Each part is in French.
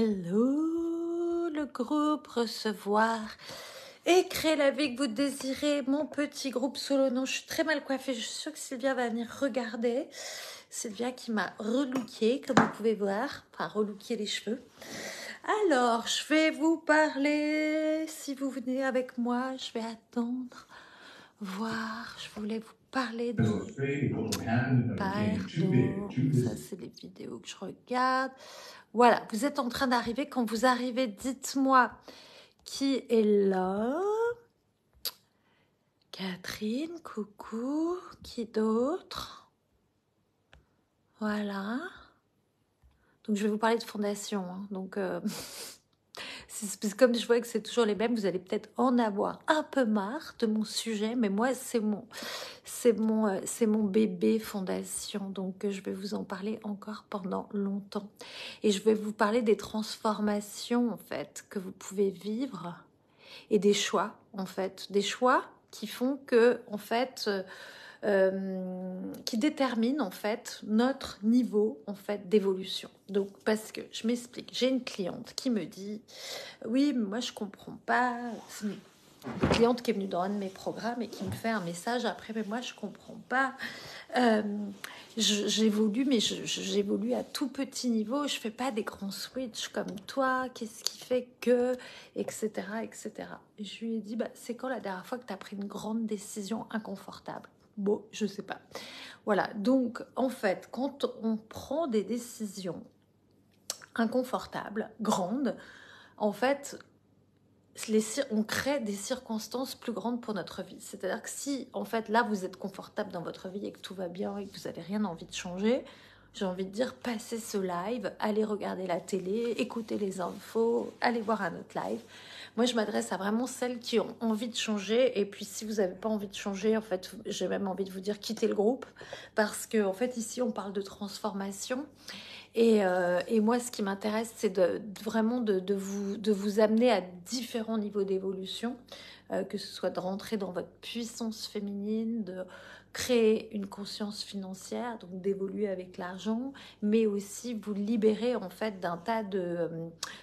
Hello, le groupe Recevoir et créer la vie que vous désirez, mon petit groupe solo. Non, je suis très mal coiffée, je suis sûre que Sylvia va venir regarder. Sylvia qui m'a relooké, comme vous pouvez voir, enfin relooké les cheveux. Alors, je vais vous parler, si vous venez avec moi, je vais attendre, voir, je voulais vous parler de... Pardon, ça c'est les vidéos que je regarde. Voilà, vous êtes en train d'arriver. Quand vous arrivez, dites-moi qui est là. Catherine, coucou. Qui d'autre? Voilà. Donc, je vais vous parler de fondation. Hein. Donc, comme je vois que c'est toujours les mêmes, vous allez peut-être en avoir un peu marre de mon sujet. Mais moi, c'est mon bébé fondation. Donc, je vais vous en parler encore pendant longtemps. Et je vais vous parler des transformations, en fait, que vous pouvez vivre. Et des choix, en fait. Des choix qui font que, en fait, qui déterminent, en fait, notre niveau, en fait, d'évolution. Donc, parce que, je m'explique, j'ai une cliente qui me dit, oui, mais moi, je comprends pas. C'est une cliente qui est venue dans un de mes programmes et qui me fait un message après, mais moi, je comprends pas. J'évolue, mais j'évolue à tout petit niveau. Je fais pas des grands switches comme toi. Qu'est-ce qui fait que, etc., etc. Et je lui ai dit, bah, c'est quand la dernière fois que tu as pris une grande décision inconfortable? Bon, je sais pas. Voilà. Donc, en fait, quand on prend des décisions inconfortables, grandes, en fait, on crée des circonstances plus grandes pour notre vie. C'est-à-dire que si, en fait, là, vous êtes confortable dans votre vie et que tout va bien et que vous n'avez rien envie de changer, j'ai envie de dire, passez ce live, allez regarder la télé, écoutez les infos, allez voir un autre live. Moi, je m'adresse à vraiment celles qui ont envie de changer. Et puis, si vous n'avez pas envie de changer, en fait, j'ai même envie de vous dire, quittez le groupe. Parce que, en fait, ici, on parle de transformation. Et moi, ce qui m'intéresse, c'est vraiment de vous amener à différents niveaux d'évolution, que ce soit de rentrer dans votre puissance féminine, de créer une conscience financière, donc d'évoluer avec l'argent, mais aussi vous libérer en fait d'un tas de,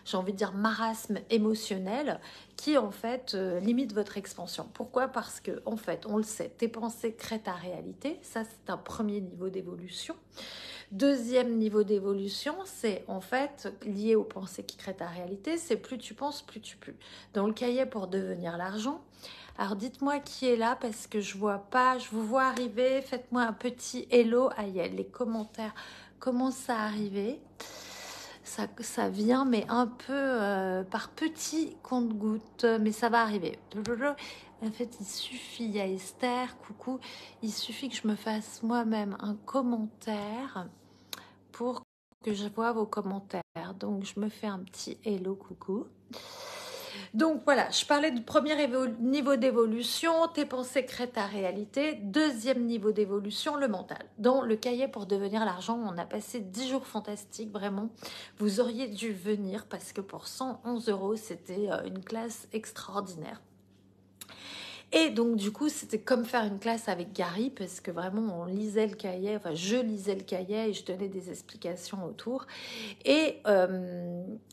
j'ai envie de dire, marasme émotionnel qui en fait limite votre expansion. Pourquoi? Parce que en fait, on le sait, tes pensées créent ta réalité. Ça, c'est un premier niveau d'évolution. Deuxième niveau d'évolution, c'est en fait lié aux pensées qui créent ta réalité, c'est plus tu penses, plus tu peux. Dans le cahier pour devenir l'argent, alors dites-moi qui est là parce que je vois pas, je vous vois arriver, faites-moi un petit hello. Ah, les commentaires commencent à arriver. Ça vient, mais un peu par petits compte-gouttes, mais ça va arriver. En fait, il suffit, il y a Esther, coucou, il suffit que je me fasse moi-même un commentaire pour que je vois vos commentaires. Donc, je me fais un petit hello, coucou. Donc voilà, je parlais du premier niveau d'évolution, tes pensées créent ta réalité. Deuxième niveau d'évolution, le mental. Dans le cahier pour devenir l'argent, on a passé 10 jours fantastiques, vraiment. Vous auriez dû venir parce que pour 111 €, c'était une classe extraordinaire. Et donc, du coup, c'était comme faire une classe avec Gary, parce que vraiment, on lisait le cahier, enfin, je lisais le cahier et je donnais des explications autour. Et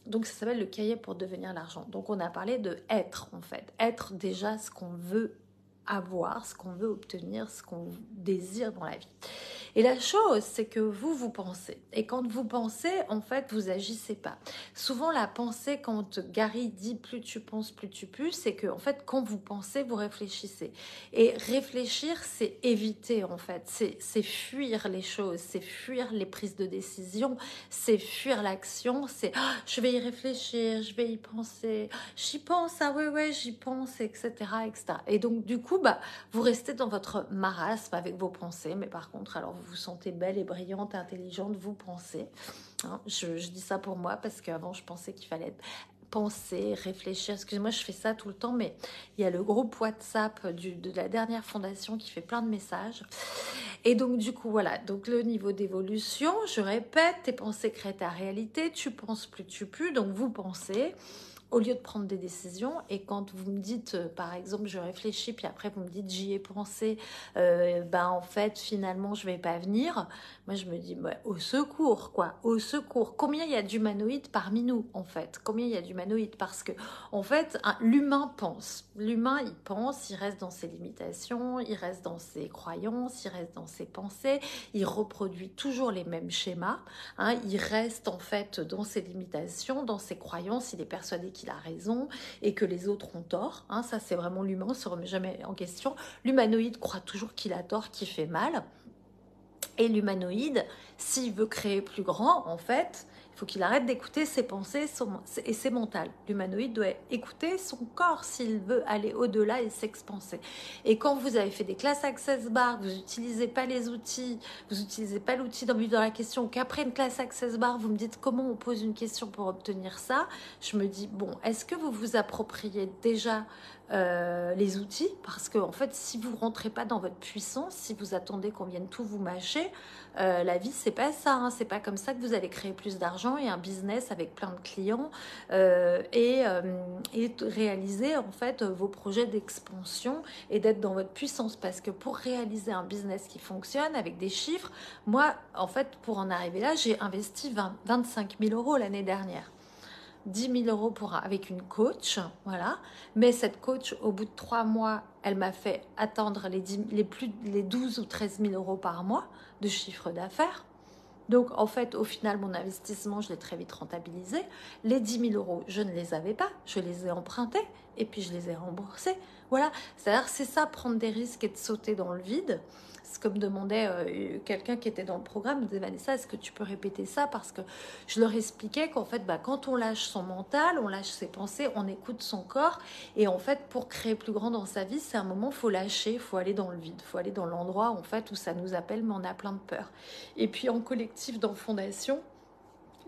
donc, ça s'appelle le cahier pour devenir l'argent. Donc, on a parlé de être, en fait. Être déjà ce qu'on veut avoir, ce qu'on veut obtenir, ce qu'on désire dans la vie. Et la chose, c'est que vous pensez. Et quand vous pensez, en fait, vous agissez pas. Souvent, la pensée, quand Gary dit plus tu penses, plus tu pues, c'est que, en fait, quand vous pensez, vous réfléchissez. Et réfléchir, c'est éviter, en fait. C'est fuir les choses, c'est fuir les prises de décision, c'est fuir l'action, c'est je vais y réfléchir, je vais y penser, j'y pense, ah ouais, j'y pense, etc., etc. Et donc, du coup, vous restez dans votre marasme avec vos pensées, mais par contre, alors vous vous sentez belle et brillante, intelligente, vous pensez. Hein, je dis ça pour moi parce qu'avant, je pensais qu'il fallait penser, réfléchir. Excusez-moi, je fais ça tout le temps, mais il y a le groupe WhatsApp de la dernière fondation qui fait plein de messages. Et donc, du coup, voilà. Donc, le niveau d'évolution, je répète, tes pensées créent ta réalité. Tu penses plus tu pues, donc vous pensez. au lieu de prendre des décisions, et quand vous me dites, par exemple, je réfléchis, puis après vous me dites, j'y ai pensé, ben en fait, finalement, je vais pas venir, moi je me dis, ouais, au secours, quoi, au secours. Combien il y a d'humanoïdes parmi nous, en fait? Combien il y a d'humanoïdes? Parce que, en fait, l'humain pense. L'humain, il pense, il reste dans ses limitations, il reste dans ses croyances, il reste dans ses pensées, il reproduit toujours les mêmes schémas, hein, il reste en fait dans ses limitations, dans ses croyances, il est persuadé qu'il a raison et que les autres ont tort, hein, ça c'est vraiment l'humain, on ne se remet jamais en question. L'humanoïde croit toujours qu'il a tort, qu'il fait mal, et l'humanoïde, s'il veut créer plus grand, en fait, il faut qu'il arrête d'écouter ses pensées et ses mentales. L'humanoïde doit écouter son corps s'il veut aller au-delà et s'expanser. Et quand vous avez fait des classes Access Bar, vous n'utilisez pas les outils, vous n'utilisez pas l'outil dans la question, qu'après une classe Access Bar, vous me dites comment on pose une question pour obtenir ça, je me dis, bon, est-ce que vous vous appropriez déjà les outils? Parce que en fait, si vous rentrez pas dans votre puissance, si vous attendez qu'on vienne tout vous mâcher, la vie c'est pas ça, hein. C'est pas comme ça que vous allez créer plus d'argent et un business avec plein de clients et réaliser en fait vos projets d'expansion et d'être dans votre puissance. Parce que pour réaliser un business qui fonctionne avec des chiffres, moi en fait pour en arriver là, j'ai investi 25 000 euros l'année dernière. 10 000 euros avec une coach, voilà. Mais cette coach, au bout de 3 mois, elle m'a fait atteindre les 12 ou 13 000 euros par mois de chiffre d'affaires. Donc, en fait, au final, mon investissement, je l'ai très vite rentabilisé. Les 10 000 euros, je ne les avais pas. Je les ai empruntés et puis je les ai remboursés. Voilà, c'est-à-dire c'est ça, prendre des risques et de sauter dans le vide. C'est comme demandait quelqu'un qui était dans le programme, me disait Vanessa, est-ce que tu peux répéter ça? Parce que je leur expliquais qu'en fait, quand on lâche son mental, on lâche ses pensées, on écoute son corps. Et en fait, pour créer plus grand dans sa vie, c'est un moment, il faut lâcher, il faut aller dans le vide, il faut aller dans l'endroit en fait où ça nous appelle, mais on a plein de peur. Et puis en collectif, dans Fondation,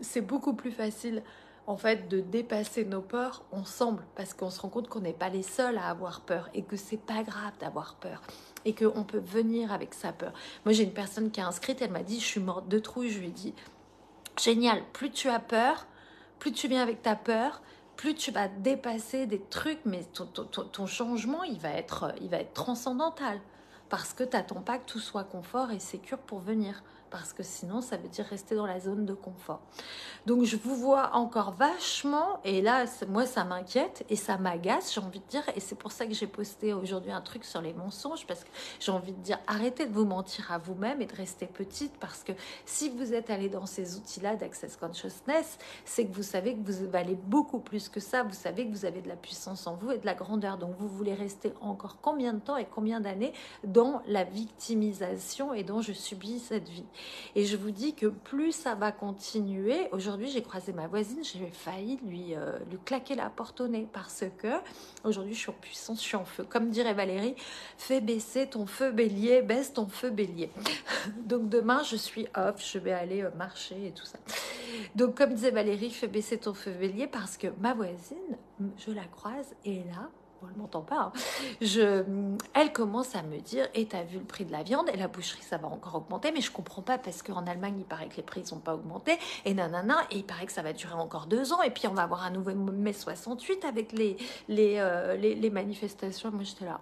c'est beaucoup plus facile en fait de dépasser nos peurs ensemble parce qu'on se rend compte qu'on n'est pas les seuls à avoir peur et que c'est pas grave d'avoir peur et qu'on peut venir avec sa peur. Moi j'ai une personne qui est inscrite, elle m'a dit je suis morte de trouille, je lui ai dit génial, plus tu as peur, plus tu viens avec ta peur, plus tu vas dépasser des trucs, mais ton changement il va être transcendantal parce que tu n'attends pas que tout soit confort et sécure pour venir. Parce que sinon, ça veut dire rester dans la zone de confort. Donc, je vous vois encore vachement. Et là, moi, ça m'inquiète et ça m'agace, j'ai envie de dire. Et c'est pour ça que j'ai posté aujourd'hui un truc sur les mensonges. Parce que j'ai envie de dire, arrêtez de vous mentir à vous-même et de rester petite. Parce que si vous êtes allé dans ces outils-là d'Access Consciousness, c'est que vous savez que vous valez beaucoup plus que ça. Vous savez que vous avez de la puissance en vous et de la grandeur. Donc, vous voulez rester encore combien de temps et combien d'années dans la victimisation et dans je subis cette vie. Et je vous dis que plus ça va continuer, aujourd'hui j'ai croisé ma voisine, j'ai failli lui claquer la porte au nez parce que aujourd'hui je suis en puissance, je suis en feu. Comme dirait Valérie, fais baisser ton feu bélier, baisse ton feu bélier. Donc demain je suis off, je vais aller marcher et tout ça. Donc comme disait Valérie, fais baisser ton feu bélier parce que ma voisine, je la croise et là, bon, elle m'entend pas, hein. Elle commence à me dire, et t'as vu le prix de la viande et la boucherie ça va encore augmenter, mais je comprends pas parce qu'en Allemagne il paraît que les prix n'ont pas augmenté et nanana, et il paraît que ça va durer encore 2 ans et puis on va avoir un nouveau mai 68 avec les manifestations. Moi j'étais là.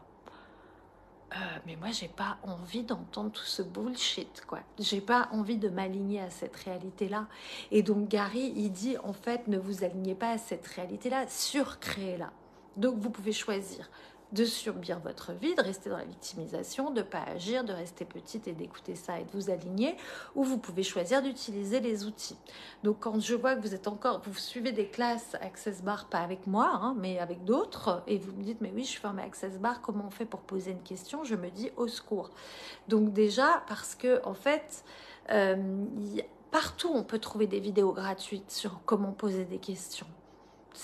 Mais moi j'ai pas envie d'entendre tout ce bullshit, quoi. J'ai pas envie de m'aligner à cette réalité-là. Et donc Gary, il dit en fait, ne vous alignez pas à cette réalité-là, surcréez-la. Donc vous pouvez choisir de subir votre vie, de rester dans la victimisation, de ne pas agir, de rester petite et d'écouter ça et de vous aligner, ou vous pouvez choisir d'utiliser les outils. Donc quand je vois que vous suivez des classes Access Bar, pas avec moi, hein, mais avec d'autres, et vous me dites, mais oui, je suis formée Access Bar, comment on fait pour poser une question? Je me dis, au secours. Donc déjà, parce que en fait, partout on peut trouver des vidéos gratuites sur comment poser des questions.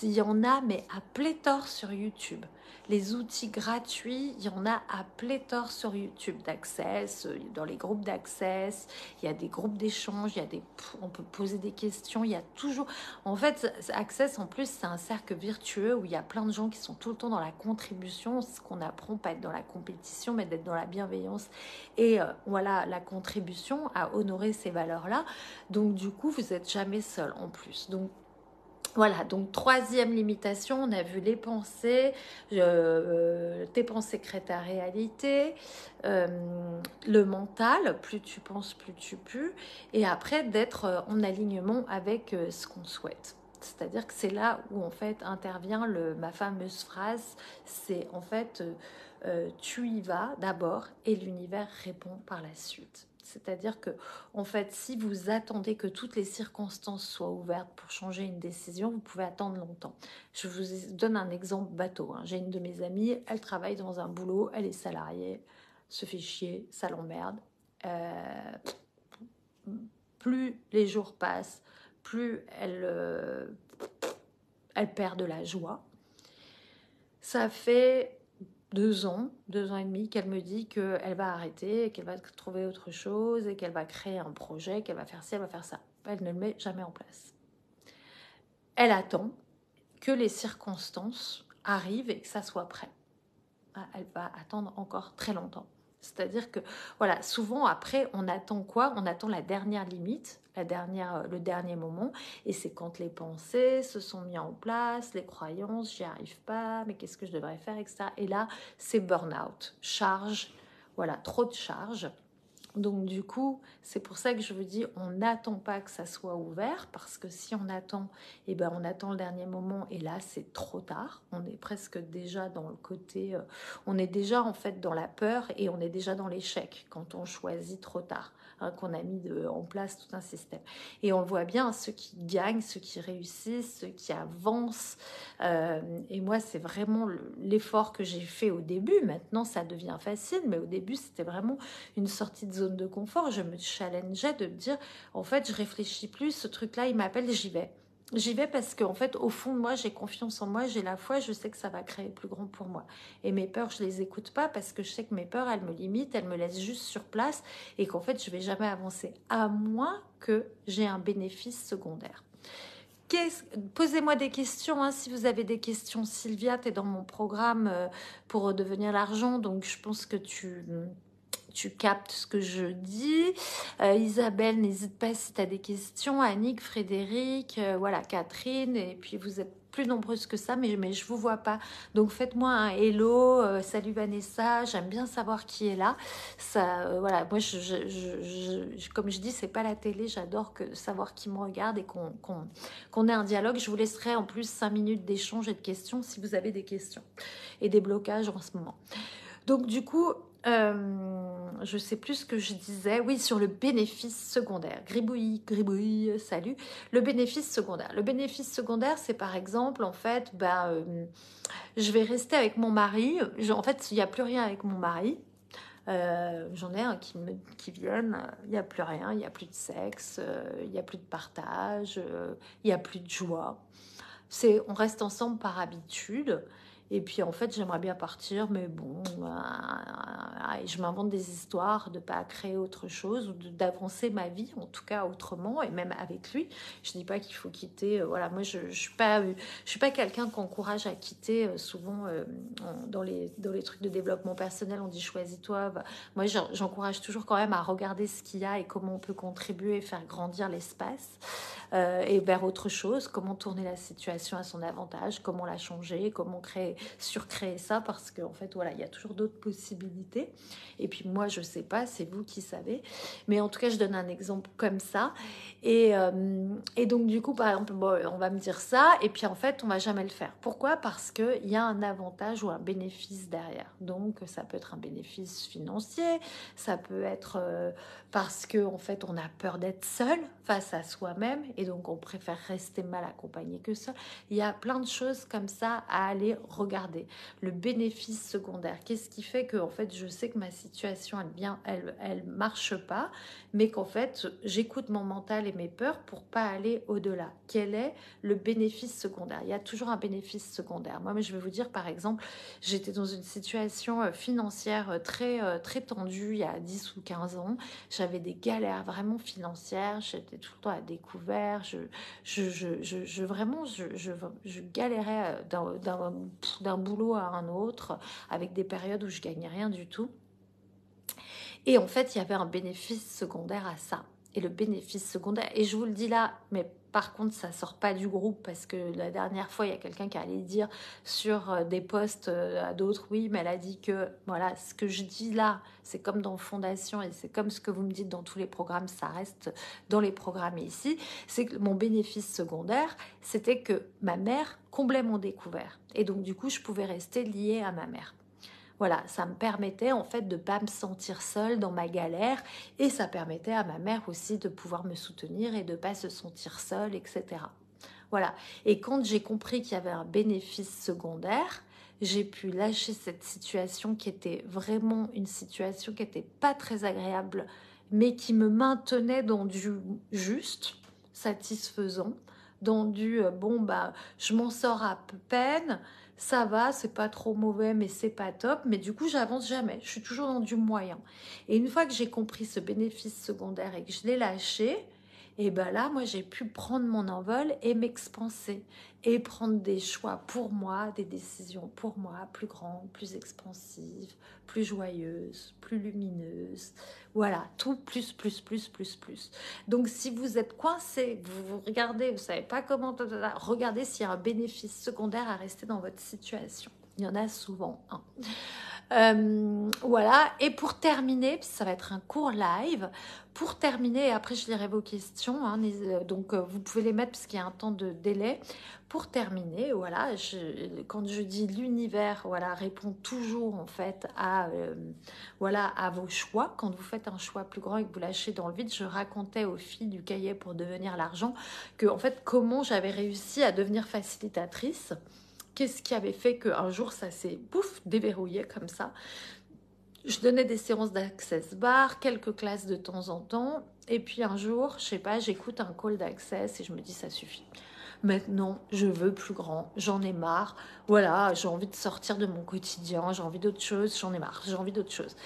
Il y en a, mais à pléthore sur YouTube. Les outils gratuits, il y en a à pléthore sur YouTube d'Access, dans les groupes d'Access, il y a des groupes d'échange, on peut poser des questions, il y a toujours... En fait, Access, en plus, c'est un cercle vertueux où il y a plein de gens qui sont tout le temps dans la contribution, ce qu'on apprend, pas être dans la compétition, mais d'être dans la bienveillance et voilà, la contribution, à honorer ces valeurs-là. Donc, du coup, vous n'êtes jamais seul en plus. Donc, Voilà, donc troisième limitation, on a vu les pensées, tes pensées créent ta réalité, le mental, plus tu penses, plus tu pues, et après d'être en alignement avec ce qu'on souhaite. C'est-à-dire que c'est là où en fait intervient ma fameuse phrase, c'est en fait tu y vas d'abord et l'univers répond par la suite. C'est-à-dire que, en fait, si vous attendez que toutes les circonstances soient ouvertes pour changer une décision, vous pouvez attendre longtemps. Je vous donne un exemple bateau. J'ai une de mes amies, elle travaille dans un boulot, elle est salariée, se fait chier, ça l'emmerde. Euh, plus les jours passent, plus elle perd de la joie. Ça fait 2 ans et demi qu'elle me dit qu'elle va arrêter, qu'elle va trouver autre chose et qu'elle va créer un projet, qu'elle va faire ci, elle va faire ça. Elle ne le met jamais en place. Elle attend que les circonstances arrivent et que ça soit prêt. Elle va attendre encore très longtemps. C'est-à-dire que, voilà, souvent après, on attend quoi? On attend la dernière limite, le dernier moment. Et c'est quand les pensées se sont mises en place, les croyances, j'y arrive pas, mais qu'est-ce que je devrais faire, etc. Et là, c'est burn-out, charge, voilà, trop de charge. Donc du coup, c'est pour ça que je vous dis, on n'attend pas que ça soit ouvert, parce que si on attend, eh ben, on attend le dernier moment, et là c'est trop tard. On est presque déjà dans le côté, on est déjà en fait dans la peur, et on est déjà dans l'échec quand on choisit trop tard, qu'on a mis en place tout un système. Et on le voit bien, ceux qui gagnent, ceux qui réussissent, ceux qui avancent. Et moi, c'est vraiment l'effort que j'ai fait au début. Maintenant, ça devient facile, mais au début, c'était vraiment une sortie de zone de confort. Je me challengeais de me dire, en fait, je réfléchis plus, ce truc-là, il m'appelle, j'y vais. J'y vais parce qu'en fait, au fond de moi, j'ai confiance en moi, j'ai la foi, je sais que ça va créer plus grand pour moi. Et mes peurs, je les écoute pas parce que je sais que mes peurs, elles me limitent, elles me laissent juste sur place et qu'en fait, je vais jamais avancer, à moins que j'ai un bénéfice secondaire. Posez-moi des questions, hein, si vous avez des questions. Sylvia, tu es dans mon programme pour devenir l'argent, donc je pense que tu captes ce que je dis. Isabelle, n'hésite pas si tu as des questions. Annick, Frédéric, voilà, Catherine, et puis vous êtes plus nombreuses que ça, mais je vous vois pas. Donc faites-moi un hello, salut Vanessa, j'aime bien savoir qui est là. Ça, voilà, moi, comme je dis, c'est pas la télé, j'adore savoir qui me regarde et qu'on ait un dialogue. Je vous laisserai en plus 5 minutes d'échange et de questions si vous avez des questions et des blocages en ce moment. Donc du coup, je sais plus ce que je disais. Oui, sur le bénéfice secondaire. Gribouille, salut. Le bénéfice secondaire. Le bénéfice secondaire, c'est par exemple, en fait, je vais rester avec mon mari. En fait, il n'y a plus rien avec mon mari. J'en ai un qui viennent, il n'y a plus rien, il n'y a plus de sexe, il n'y a plus de partage, il n'y a plus de joie. On reste ensemble par habitude. Et puis en fait, j'aimerais bien partir, mais bon, je m'invente des histoires de pas créer autre chose ou d'avancer ma vie, en tout cas autrement, et même avec lui. Je dis pas qu'il faut quitter. Voilà, moi je suis pas quelqu'un qui encourage à quitter. Souvent dans les trucs de développement personnel, on dit choisis-toi. Moi, j'encourage toujours quand même à regarder ce qu'il y a et comment on peut contribuer et faire grandir l'espace. Et vers autre chose, comment tourner la situation à son avantage, comment la changer, comment surcréer ça, parce qu'en fait, voilà, il y a toujours d'autres possibilités. Et puis moi, je sais pas, c'est vous qui savez. Mais en tout cas, je donne un exemple comme ça. Et donc, du coup, par exemple, bon, on va me dire ça, et puis en fait, on va jamais le faire. Pourquoi? Parce qu'il y a un avantage ou un bénéfice derrière. Donc, ça peut être un bénéfice financier, ça peut être parce que en fait, on a peur d'être seul face à soi-même, et donc on préfère rester mal accompagné que seul. Il y a plein de choses comme ça à aller regarder. Le bénéfice secondaire, qu'est-ce qui fait que en fait, je sais que ma situation, elle marche pas, mais qu'en fait, j'écoute mon mental et mes peurs pour pas aller au-delà. Quel est le bénéfice secondaire? Il y a toujours un bénéfice secondaire. Moi, je vais vous dire, par exemple, j'étais dans une situation financière très tendue il y a 10 ou 15 ans. J'avais des galères vraiment financières, j'étais tout le temps à découvert, je galérais d'un boulot à un autre, avec des périodes où je gagnais rien du tout. Et en fait, il y avait un bénéfice secondaire à ça. Et le bénéfice secondaire, et je vous le dis là, mais par contre, ça sort pas du groupe parce que la dernière fois, il y a quelqu'un qui allait dire sur des posts à d'autres, oui, mais elle a dit que, voilà, ce que je dis là, c'est comme dans Fondation et c'est comme ce que vous me dites dans tous les programmes, ça reste dans les programmes ici, c'est que mon bénéfice secondaire, c'était que ma mère comblait mon découvert. Et donc, du coup, je pouvais rester liée à ma mère. Voilà, ça me permettait en fait de ne pas me sentir seule dans ma galère et ça permettait à ma mère aussi de pouvoir me soutenir et de ne pas se sentir seule, etc. Voilà, et quand j'ai compris qu'il y avait un bénéfice secondaire, j'ai pu lâcher cette situation qui était vraiment une situation qui n'était pas très agréable, mais qui me maintenait dans du juste, satisfaisant, dans du bon, bah, je m'en sors à peine, ça va, c'est pas trop mauvais, mais c'est pas top. Mais du coup, j'avance jamais. Je suis toujours dans du moyen. Et une fois que j'ai compris ce bénéfice secondaire et que je l'ai lâché, et ben là, moi, j'ai pu prendre mon envol et m'expanser et prendre des choix pour moi, des décisions pour moi, plus grandes, plus expansives, plus joyeuses, plus lumineuses. Voilà, tout plus, plus, plus, plus, plus. Donc, si vous êtes coincé, vous regardez, vous savez pas comment, regardez s'il y a un bénéfice secondaire à rester dans votre situation. Il y en a souvent un. Voilà, et pour terminer, ça va être un court live, pour terminer, et après je lirai vos questions, hein, donc vous pouvez les mettre parce qu'il y a un temps de délai. Pour terminer, voilà, quand je dis l'univers, voilà, répond toujours en fait voilà, à vos choix. Quand vous faites un choix plus grand et que vous lâchez dans le vide, je racontais au fil du cahier pour devenir l'argent que en fait comment j'avais réussi à devenir facilitatrice. Qu'est-ce qui avait fait qu'un jour, ça s'est, pouf, déverrouillé comme ça. Je donnais des séances d'Access Bar, quelques classes de temps en temps. Et puis un jour, je sais pas, j'écoute un call d'Access et je me dis, ça suffit. Maintenant, je veux plus grand, j'en ai marre. Voilà, j'ai envie de sortir de mon quotidien, j'ai envie d'autre chose, j'en ai marre, j'ai envie d'autre chose.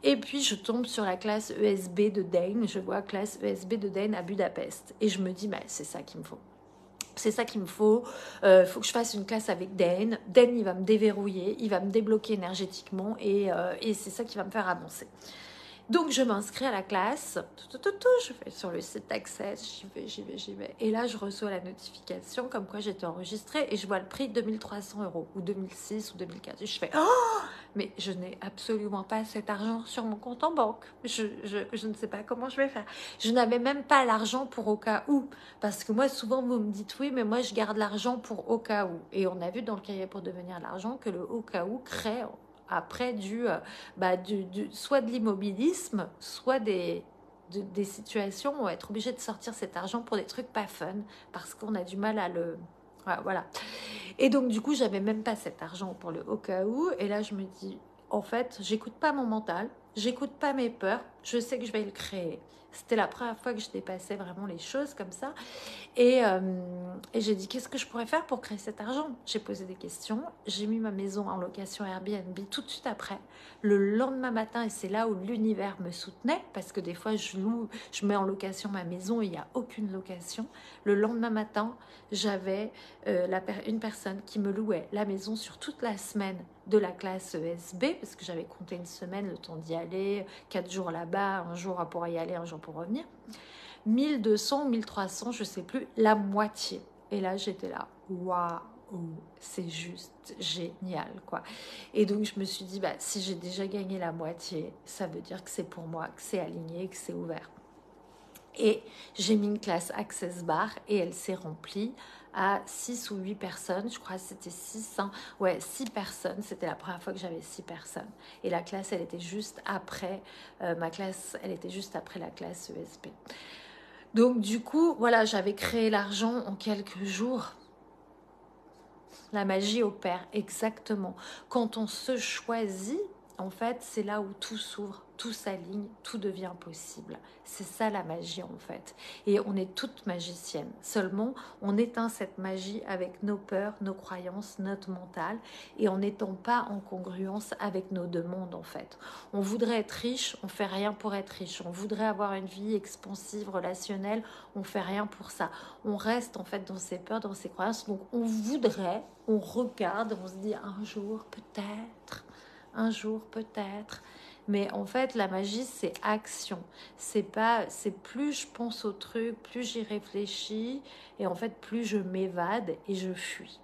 Et puis, je tombe sur la classe ESB de Dane, je vois classe ESB de Dane à Budapest. Et je me dis, bah, c'est ça qu'il me faut. C'est ça qu'il me faut. Faut que je fasse une classe avec Dan. Dan, il va me déverrouiller, il va me débloquer énergétiquement et c'est ça qui va me faire avancer. Donc, je m'inscris à la classe. Je fais sur le site d'Access. J'y vais. Et là, je reçois la notification comme quoi j'étais enregistrée et je vois le prix 2300 € ou 2006 ou 2004. Et je fais oh, mais je n'ai absolument pas cet argent sur mon compte en banque. Je ne sais pas comment je vais faire. Je n'avais même pas l'argent pour au cas où. Parce que moi, souvent, vous me dites oui, mais moi, je garde l'argent pour au cas où. Et on a vu dans le cahier pour devenir l'argent que le au cas où crée après soit de l'immobilisme, soit des situations où on va être obligé de sortir cet argent pour des trucs pas fun parce qu'on a du mal à le... Voilà. Et donc, du coup, j'avais même pas cet argent pour le au cas où. Et là, je me dis, en fait, j'écoute pas mon mental, j'écoute pas mes peurs, je sais que je vais le créer. C'était la première fois que je dépassais vraiment les choses comme ça. Et j'ai dit, qu'est-ce que je pourrais faire pour créer cet argent? J'ai posé des questions, j'ai mis ma maison en location Airbnb tout de suite après, le lendemain matin, et c'est là où l'univers me soutenait, parce que des fois, je mets en location ma maison, il n'y a aucune location. Le lendemain matin, j'avais une personne qui me louait la maison sur toute la semaine de la classe ESB, parce que j'avais compté une semaine, le temps d'y aller, 4 jours là-bas, un jour pour y aller, un jour pour revenir. 1200, 1300, je sais plus, la moitié. Et là, j'étais là, waouh, c'est juste génial, quoi. Et donc, je me suis dit, bah, si j'ai déjà gagné la moitié, ça veut dire que c'est pour moi, que c'est aligné, que c'est ouvert. Et j'ai mis une classe Access Bar et elle s'est remplie à 6 ou 8 personnes, je crois que c'était 6, hein. Ouais, 6 personnes, c'était la première fois que j'avais 6 personnes. Et la classe, elle était juste après, ma classe, elle était juste après la classe ESP. Donc du coup, voilà, j'avais créé l'argent en quelques jours. La magie opère, exactement. Quand on se choisit, en fait, c'est là où tout s'ouvre, tout s'aligne, tout devient possible. C'est ça la magie, en fait. Et on est toutes magiciennes. Seulement, on éteint cette magie avec nos peurs, nos croyances, notre mental, et en n'étant pas en congruence avec nos demandes, en fait. On voudrait être riche, on fait rien pour être riche. On voudrait avoir une vie expansive, relationnelle, on fait rien pour ça. On reste, en fait, dans ses peurs, dans ses croyances. Donc, on voudrait, on regarde, on se dit un jour peut-être, Mais en fait, la magie, c'est action. C'est plus je pense au truc, plus j'y réfléchis, et en fait, plus je m'évade et je fuis.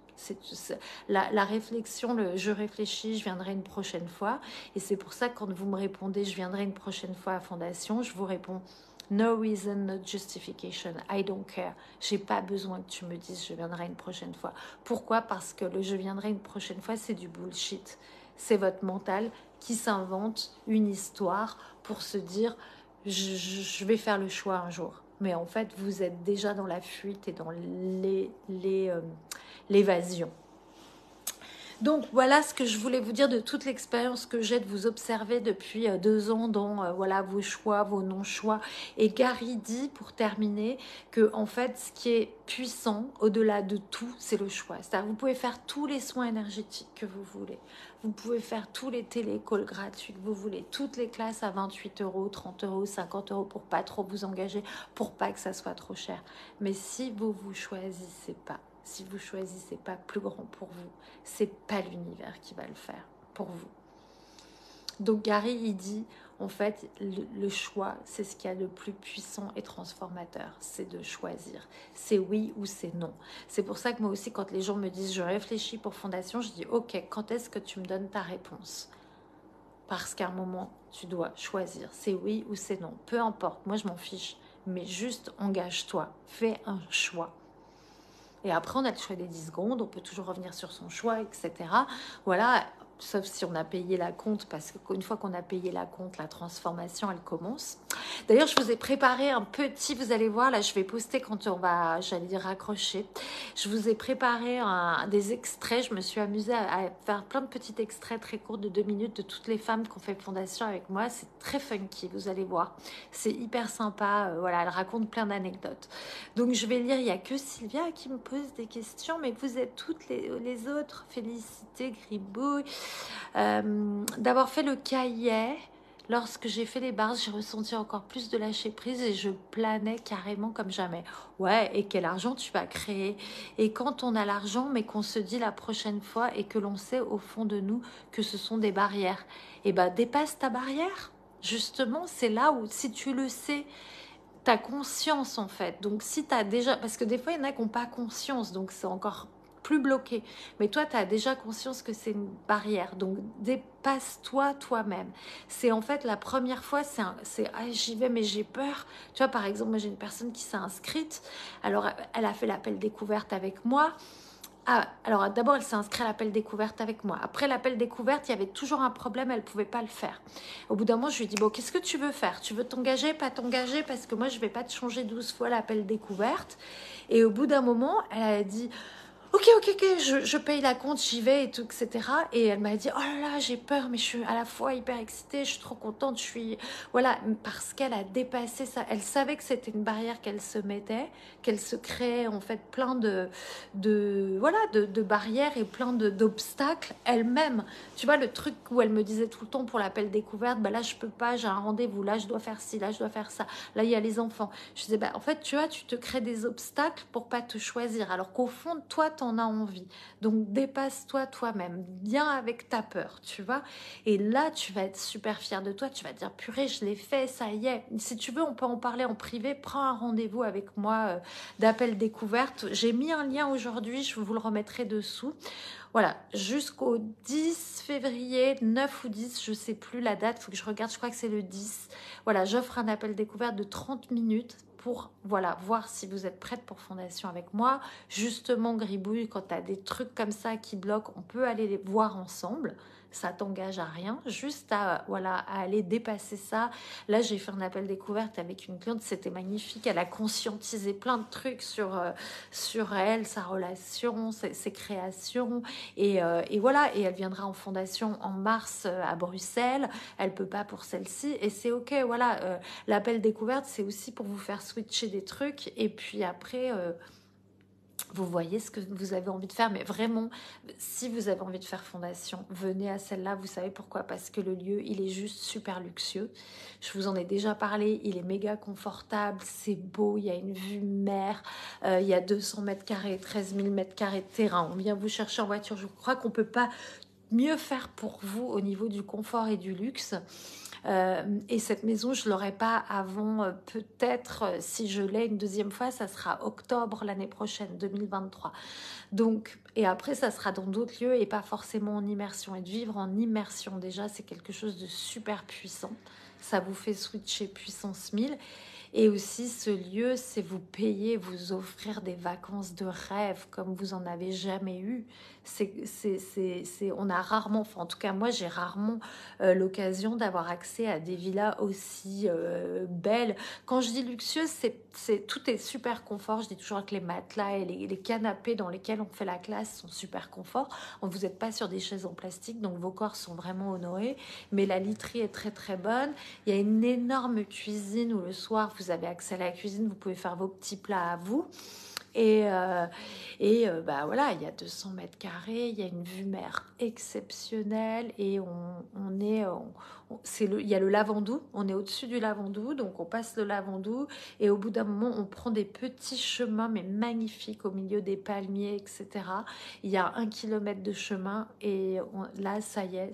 La réflexion, je réfléchis, je viendrai une prochaine fois. Et c'est pour ça que quand vous me répondez, je viendrai une prochaine fois à Fondation, je vous réponds, no reason, no justification, I don't care. J'ai pas besoin que tu me dises, je viendrai une prochaine fois. Pourquoi? Parce que le je viendrai une prochaine fois, c'est du bullshit. C'est votre mental qui s'invente une histoire pour se dire, je vais faire le choix un jour. Mais en fait, vous êtes déjà dans la fuite et dans l'évasion. Donc voilà ce que je voulais vous dire de toute l'expérience que j'ai de vous observer depuis 2 ans dans voilà, vos choix, vos non-choix. Et Gary dit, pour terminer, que en fait, ce qui est puissant, au-delà de tout, c'est le choix. C'est-à-dire, vous pouvez faire tous les soins énergétiques que vous voulez. Vous pouvez faire tous les télécalls gratuits que vous voulez, toutes les classes à 28 €, 30 €, 50 € pour pas trop vous engager, pour pas que ça soit trop cher. Mais si vous vous choisissez pas, si vous choisissez pas plus grand pour vous, c'est pas l'univers qui va le faire pour vous. Donc Gary, il dit, en fait, le choix, c'est ce qu'il y a de plus puissant et transformateur. C'est de choisir. C'est oui ou c'est non. C'est pour ça que moi aussi, quand les gens me disent, je réfléchis pour Fondation, je dis, ok, quand est-ce que tu me donnes ta réponse? Parce qu'à un moment, tu dois choisir. C'est oui ou c'est non. Peu importe, moi je m'en fiche. Mais juste engage-toi. Fais un choix. Et après, on a le choix des 10 secondes, on peut toujours revenir sur son choix, etc. Voilà, sauf si on a payé la compte, parce qu'une fois qu'on a payé la compte, la transformation, elle commence. D'ailleurs, je vous ai préparé un petit, vous allez voir, là, je vais poster quand on va, j'allais dire, raccrocher. Je vous ai préparé des extraits, je me suis amusée à faire plein de petits extraits très courts de 2 minutes de toutes les femmes qui ont fait Fondation avec moi. C'est très funky, vous allez voir. C'est hyper sympa, voilà, elle raconte plein d'anecdotes. Donc, je vais lire, il n'y a que Sylvia qui me pose des questions, mais vous êtes toutes les autres. Félicité, Gribouille. D'avoir fait le cahier, lorsque j'ai fait les bars, j'ai ressenti encore plus de lâcher prise et je planais carrément comme jamais. Ouais, et quel argent tu vas créer? Et quand on a l'argent, mais qu'on se dit la prochaine fois et que l'on sait au fond de nous que ce sont des barrières, et ben dépasse ta barrière. Justement, c'est là où, si tu le sais, ta conscience en fait. Donc si tu as déjà, parce que des fois il y en a qui n'ont pas conscience, donc c'est encore plus bloqué. Mais toi, tu as déjà conscience que c'est une barrière. Donc dépasse-toi toi-même. C'est en fait la première fois, c'est ah, j'y vais mais j'ai peur. Tu vois, par exemple, moi j'ai une personne qui s'est inscrite. Alors elle a fait l'appel découverte avec moi. Ah, alors d'abord, elle s'est inscrite à l'appel découverte avec moi. Après l'appel découverte, il y avait toujours un problème, elle ne pouvait pas le faire. Au bout d'un moment, je lui ai dit, bon, qu'est-ce que tu veux faire? Tu veux t'engager, pas t'engager? Parce que moi, je ne vais pas te changer 12 fois l'appel découverte. Et au bout d'un moment, elle a dit, ok, je paye la compte, j'y vais et tout, etc. Et elle m'a dit, oh là là, j'ai peur, mais je suis à la fois hyper excitée, je suis trop contente, je suis... Voilà, parce qu'elle a dépassé ça. Elle savait que c'était une barrière qu'elle se mettait, qu'elle se créait en fait plein de barrières et plein d'obstacles elle-même. Tu vois, le truc où elle me disait tout le temps pour l'appel découverte, bah là, je peux pas, j'ai un rendez-vous, là, je dois faire ci, là, je dois faire ça. Là, il y a les enfants. Je disais, bah en fait, tu vois, tu te crées des obstacles pour pas te choisir, alors qu'au fond de toi, t'en as envie. Donc dépasse-toi toi-même, viens avec ta peur, tu vois. Et là, tu vas être super fière de toi, tu vas te dire, purée, je l'ai fait, ça y est. Si tu veux, on peut en parler en privé, prends un rendez-vous avec moi d'appel découverte. J'ai mis un lien aujourd'hui, je vous le remettrai dessous. Voilà, jusqu'au 10 février, 9 ou 10, je sais plus la date, il faut que je regarde, je crois que c'est le 10. Voilà, j'offre un appel découverte de 30 minutes pour voilà, voir si vous êtes prête pour Fondation avec moi. Justement, Gribouille, quand tu as des trucs comme ça qui bloquent, on peut aller les voir ensemble. Ça t'engage à rien, juste à, voilà, à aller dépasser ça. Là, j'ai fait un appel découverte avec une cliente, c'était magnifique. Elle a conscientisé plein de trucs sur elle, sa relation, ses créations. Et voilà, et elle viendra en Fondation en mars à Bruxelles. Elle peut pas pour celle-ci, et c'est ok. Voilà, l'appel découverte, c'est aussi pour vous faire switcher des trucs. Et puis après... vous voyez ce que vous avez envie de faire, mais vraiment, si vous avez envie de faire Fondation, venez à celle-là. Vous savez pourquoi? Parce que le lieu, il est juste super luxueux. Je vous en ai déjà parlé, il est méga confortable, c'est beau, il y a une vue mer, il y a 200 mètres carrés, 13 000 mètres carrés de terrain. On vient vous chercher en voiture. Je crois qu'on ne peut pas mieux faire pour vous au niveau du confort et du luxe. Et cette maison, je ne l'aurai pas avant, peut-être, si je l'ai une deuxième fois, ça sera octobre l'année prochaine, 2023. Donc, et après, ça sera dans d'autres lieux et pas forcément en immersion. Et de vivre en immersion, déjà, c'est quelque chose de super puissant. Ça vous fait switcher puissance 1000. Et aussi, ce lieu, c'est vous payer, vous offrir des vacances de rêve comme vous en avez jamais eu. On a rarement, enfin, en tout cas, moi, j'ai rarement l'occasion d'avoir accès à des villas aussi belles. Quand je dis luxueuse, tout est super confort. Je dis toujours que les matelas et les canapés dans lesquels on fait la classe sont super confort. Vous n'êtes pas sur des chaises en plastique, donc vos corps sont vraiment honorés. Mais la literie est très très bonne. Il y a une énorme cuisine où le soir, vous avez accès à la cuisine, vous pouvez faire vos petits plats à vous. Bah voilà, il y a 200 mètres carrés, il y a une vue mer exceptionnelle et il y a le Lavandou, on est au-dessus du Lavandou, donc on passe le Lavandou et au bout d'un moment, on prend des petits chemins mais magnifiques au milieu des palmiers, etc. Il y a 1 kilomètre de chemin et là, ça y est,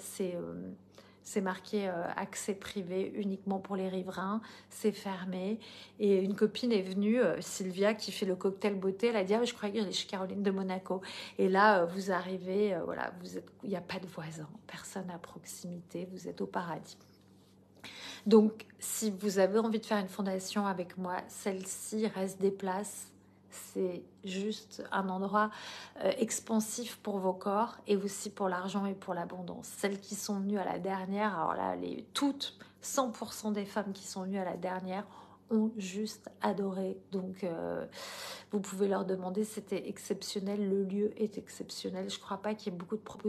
c'est marqué accès privé uniquement pour les riverains, c'est fermé. Et une copine est venue, Sylvia, qui fait le cocktail beauté, elle a dit « Ah, je croyais que j'allais chez Caroline de Monaco ». Et là, vous arrivez, voilà, il n'y a pas de voisins, personne à proximité, vous êtes au paradis. Donc, si vous avez envie de faire une fondation avec moi, celle-ci reste des places. C'est juste un endroit expansif pour vos corps et aussi pour l'argent et pour l'abondance. Celles qui sont venues à la dernière, alors là, toutes, 100% des femmes qui sont venues à la dernière ont juste adoré. Donc, vous pouvez leur demander, c'était exceptionnel, le lieu est exceptionnel. Je ne crois pas qu'il y ait beaucoup de propositions.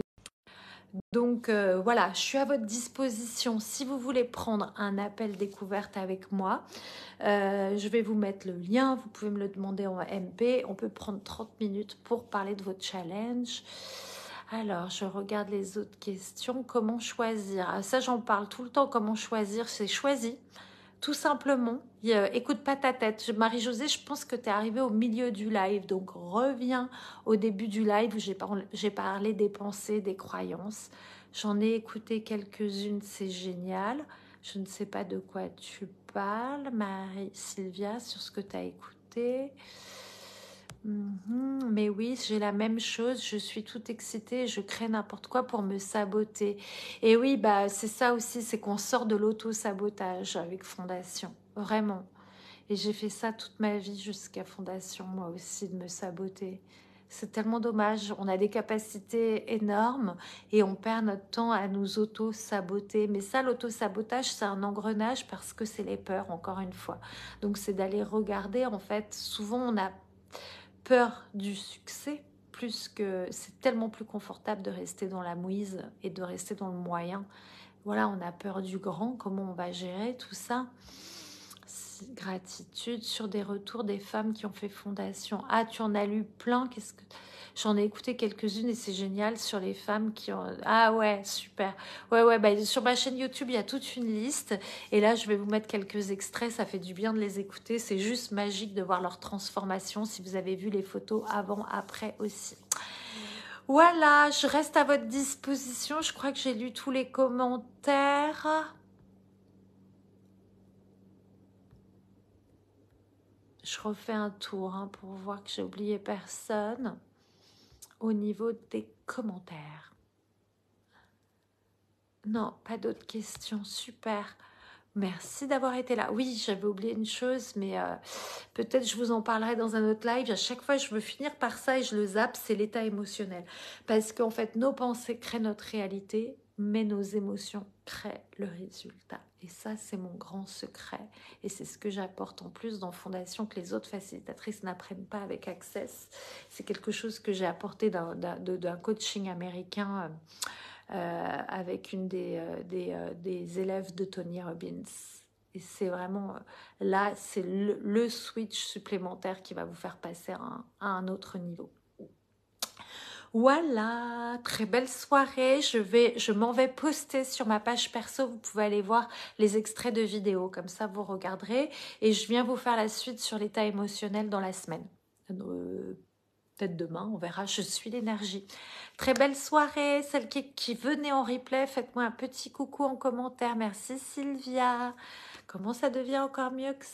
Donc voilà, je suis à votre disposition si vous voulez prendre un appel découverte avec moi. Je vais vous mettre le lien, vous pouvez me le demander en MP. On peut prendre 30 minutes pour parler de votre challenge. Alors, je regarde les autres questions. Comment choisir? Ah, ça, j'en parle tout le temps. Comment choisir? C'est choisi. Tout simplement, écoute pas ta tête. Marie-Josée, je pense que tu es arrivée au milieu du live, donc reviens au début du live où j'ai parlé des pensées, des croyances. J'en ai écouté quelques-unes, c'est génial. Je ne sais pas de quoi tu parles, Marie-Sylvia, sur ce que tu as écouté. Mais oui, j'ai la même chose, je suis toute excitée, je crée n'importe quoi pour me saboter. Et oui, bah c'est ça aussi, c'est qu'on sort de l'auto-sabotage avec Fondation, vraiment. Et j'ai fait ça toute ma vie jusqu'à Fondation, moi aussi, de me saboter. C'est tellement dommage, on a des capacités énormes et on perd notre temps à nous auto-saboter. Mais ça, l'auto-sabotage, c'est un engrenage parce que c'est les peurs, encore une fois. Donc c'est d'aller regarder, en fait, souvent on a peur du succès, plus que c'est tellement plus confortable de rester dans la mouise et de rester dans le moyen. Voilà, on a peur du grand, comment on va gérer tout ça? Gratitude sur des retours des femmes qui ont fait fondation. Ah, tu en as lu plein, qu'est-ce que... J'en ai écouté quelques-unes et c'est génial sur les femmes qui ont... Ah ouais, super. Ouais, bah, sur ma chaîne YouTube, il y a toute une liste. Et là, je vais vous mettre quelques extraits. Ça fait du bien de les écouter. C'est juste magique de voir leur transformation. Si vous avez vu les photos avant, après aussi. Voilà, je reste à votre disposition. Je crois que j'ai lu tous les commentaires. Je refais un tour pour voir que j'ai oublié personne au niveau des commentaires. Non, pas d'autres questions. Super. Merci d'avoir été là. Oui, j'avais oublié une chose, mais peut-être je vous en parlerai dans un autre live. À chaque fois, je veux finir par ça et je le zappe, c'est l'état émotionnel. Parce qu'en fait, nos pensées créent notre réalité, mais nos émotions créent le résultat. Et ça, c'est mon grand secret. Et c'est ce que j'apporte en plus dans Fondation que les autres facilitatrices n'apprennent pas avec Access. C'est quelque chose que j'ai apporté d'un coaching américain avec une des élèves de Tony Robbins. Et c'est vraiment, là, c'est le switch supplémentaire qui va vous faire passer à un autre niveau. Voilà, très belle soirée. Je m'en vais poster sur ma page perso. Vous pouvez aller voir les extraits de vidéos. Comme ça, vous regarderez. Et je viens vous faire la suite sur l'état émotionnel dans la semaine. peut-être demain, on verra. Je suis l'énergie. Très belle soirée. Celles qui venaient en replay, faites-moi un petit coucou en commentaire. Merci Sylvia. Comment ça devient encore mieux que